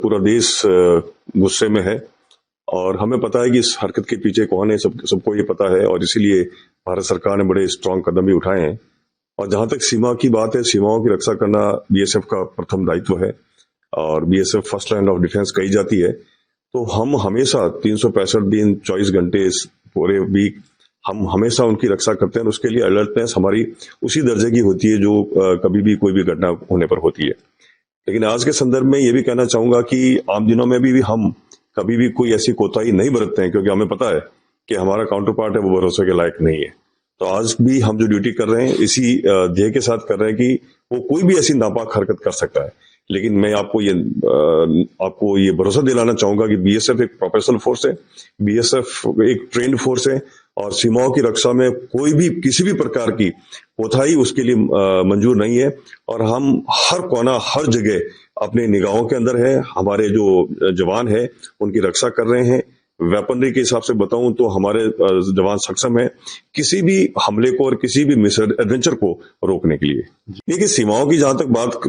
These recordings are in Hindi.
पूरा देश गुस्से में है और हमें पता है कि इस हरकत के पीछे कौन है, सबको ये पता है और इसीलिए भारत सरकार ने बड़े स्ट्रांग कदम भी उठाए हैं। और जहां तक सीमा की बात है, सीमाओं की रक्षा करना बीएसएफ का प्रथम दायित्व है और BSF first line of defence कही जाती है। तो हम हमेशा 365 दिन 24 घंटे पूरे वीक हम हमेशा उनकी रक्षा करते हैं। उसके लिए अलर्टनेस हमारी उसी दर्जे की होती है जो कभी भी कोई भी घटना होने पर होती है। लेकिन आज के संदर्भ में ये भी कहना चाहूंगा कि आम दिनों में भी हम कभी भी कोई ऐसी कोताही नहीं बरतते हैं, क्योंकि हमें पता है कि हमारा काउंटर पार्ट है वो भरोसे के लायक नहीं है। तो आज भी हम जो ड्यूटी कर रहे हैं इसी ध्येय के साथ कर रहे हैं कि वो कोई भी ऐसी नापाक हरकत कर सकता है। लेकिन मैं आपको ये भरोसा दिलाना चाहूंगा कि बीएसएफ एक प्रोफेशनल फोर्स है, बीएसएफ एक ट्रेंड फोर्स है और सीमाओं की रक्षा में कोई भी किसी भी प्रकार की कोताही उसके लिए मंजूर नहीं है। और हम हर कोना हर जगह अपने निगाहों के अंदर है, हमारे जो जवान है उनकी रक्षा कर रहे हैं। वेपनरी के हिसाब से बताऊं तो हमारे जवान सक्षम है किसी भी हमले को और किसी भी मिस एडवेंचर को रोकने के लिए। देखिए, सीमाओं की जहां तक बात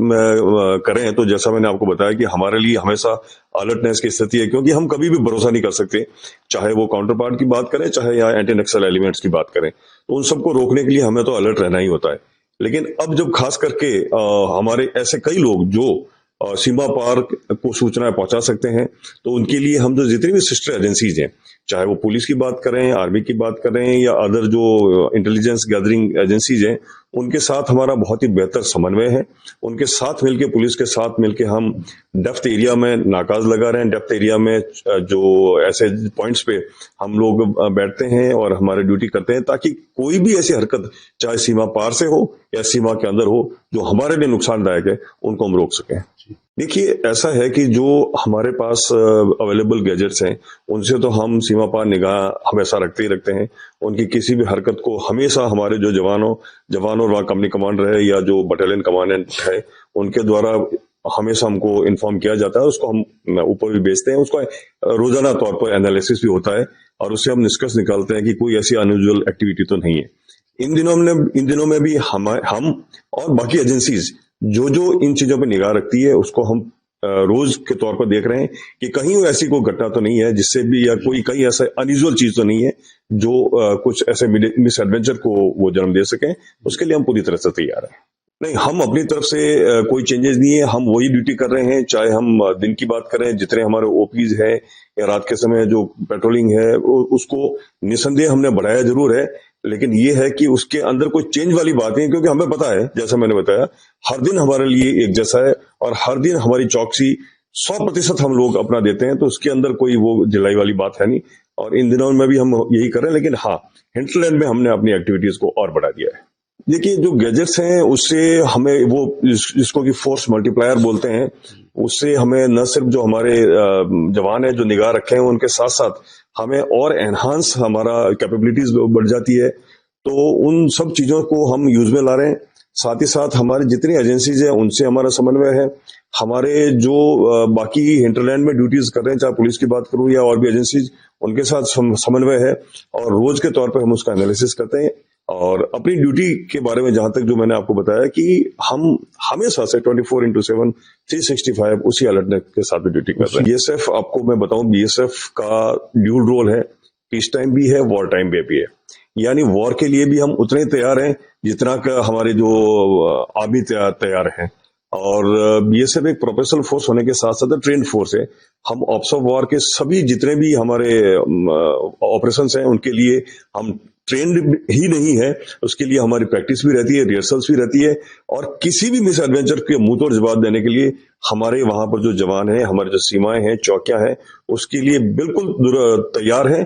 करें तो जैसा मैंने आपको बताया कि हमारे लिए हमेशा अलर्टनेस की स्थिति है, क्योंकि हम कभी भी भरोसा नहीं कर सकते, चाहे वो काउंटर पार्ट की बात करें चाहे या एंटी नक्सल एलिमेंट्स की बात करें। तो उन सबको रोकने के लिए हमें तो अलर्ट रहना ही होता है। लेकिन अब जब खास करके हमारे ऐसे कई लोग जो सीमा पार को सूचनाएं पहुंचा सकते हैं, तो उनके लिए हम जो जितनी भी सिस्टर एजेंसीज हैं, चाहे वो पुलिस की बात करें, आर्मी की बात करें या अदर जो इंटेलिजेंस गैदरिंग एजेंसीज हैं, उनके साथ हमारा बहुत ही बेहतर समन्वय है। उनके साथ मिलके, पुलिस के साथ मिलके हम डेप्थ एरिया में नाकाज लगा रहे हैं। डेप्थ एरिया में जो ऐसे पॉइंट्स पे हम लोग बैठते हैं और हमारी ड्यूटी करते हैं, ताकि कोई भी ऐसी हरकत चाहे सीमा पार से हो या सीमा के अंदर हो जो हमारे लिए नुकसानदायक है, उनको हम रोक सकें। देखिए, ऐसा है कि जो हमारे पास अवेलेबल गैजेट्स हैं उनसे तो हम सीमा पार निगाह हमेशा रखते ही रखते हैं। उनकी किसी भी हरकत को हमेशा हमारे जो जवान और वहाँ कंपनी कमांडर है या जो बटालियन कमांडेंट है उनके द्वारा हमेशा हमको इन्फॉर्म किया जाता है। उसको हम ऊपर भी भेजते हैं, उसका रोजाना तौर पर एनालिसिस भी होता है और उससे हम निष्कर्ष निकालते हैं कि कोई ऐसी अनयूजुअल एक्टिविटी तो नहीं है। इन दिनों में भी हम और बाकी एजेंसीज जो इन चीजों पर निगाह रखती है उसको हम रोज के तौर पर देख रहे हैं कि कहीं ऐसी कोई घटना तो नहीं है जिससे भी, या कोई कहीं ऐसा अनयूजुअल चीज तो नहीं है जो कुछ ऐसे मिस एडवेंचर को वो जन्म दे सके। उसके लिए हम पूरी तरह से तैयार हैं। नहीं, हम अपनी तरफ से कोई चेंजेस नहीं है, हम वही ड्यूटी कर रहे हैं। चाहे हम दिन की बात करें, जितने हमारे ओपीज है या रात के समय जो पेट्रोलिंग है उसको निसंदेह हमने बढ़ाया जरूर है, लेकिन ये है कि उसके अंदर कोई चेंज वाली बात नहीं, क्योंकि हमें पता है, जैसा मैंने बताया, हर दिन हमारे लिए एक जैसा है और हर दिन हमारी चौकसी 100% हम लोग अपना देते हैं। तो उसके अंदर कोई वो ढिलाई वाली बात है नहीं और इन दिनों में भी हम यही कर रहे हैं। लेकिन हाँ, हिंटलैंड में हमने अपनी एक्टिविटीज को और बढ़ा दिया है। देखिए, जो गैजेट्स हैं उससे हमें वो जिसको कि फोर्स मल्टीप्लायर बोलते हैं, उससे हमें न सिर्फ जो हमारे जवान है जो निगाह रखे हैं उनके साथ साथ हमें और एनहांस हमारा कैपेबिलिटीज बढ़ जाती है। तो उन सब चीजों को हम यूज में ला रहे हैं। साथ ही साथ हमारी जितनी एजेंसीज है उनसे हमारा समन्वय है। हमारे जो बाकी हिंटरलैंड में ड्यूटीज कर रहे हैं, चाहे पुलिस की बात करूं या और भी एजेंसीज, उनके साथ समन्वय है और रोज के तौर पर हम उसका एनालिसिस करते हैं। और अपनी ड्यूटी के बारे में जहां तक जो मैंने आपको बताया कि हम हमेशा से 24/7 365 उसी अलर्टनेस के साथ भी ड्यूटी कर रहे हैं। बीएसएफ, आपको मैं बताऊं, बीएसएफ का ड्यूल रोल है, पीस टाइम भी है, वॉर टाइम भी है। यानी वॉर के लिए भी हम उतने तैयार हैं जितना का हमारे जो आर्मी तैयार हैं। और बीएसएफ एक प्रोफेशनल फोर्स होने के साथ साथ ट्रेंड फोर्स है। हम ऑप्स ऑफ वॉर के सभी जितने भी हमारे ऑपरेशंस हैं उनके लिए हम ट्रेंड ही नहीं है, उसके लिए हमारी प्रैक्टिस भी रहती है, रिहर्सल्स भी रहती है। और किसी भी मिस एडवेंचर के मुंह तोड़ जवाब देने के लिए हमारे वहां पर जो जवान हैं, हमारे जो सीमाएं हैं, चौकियां हैं, उसके लिए बिल्कुल तैयार हैं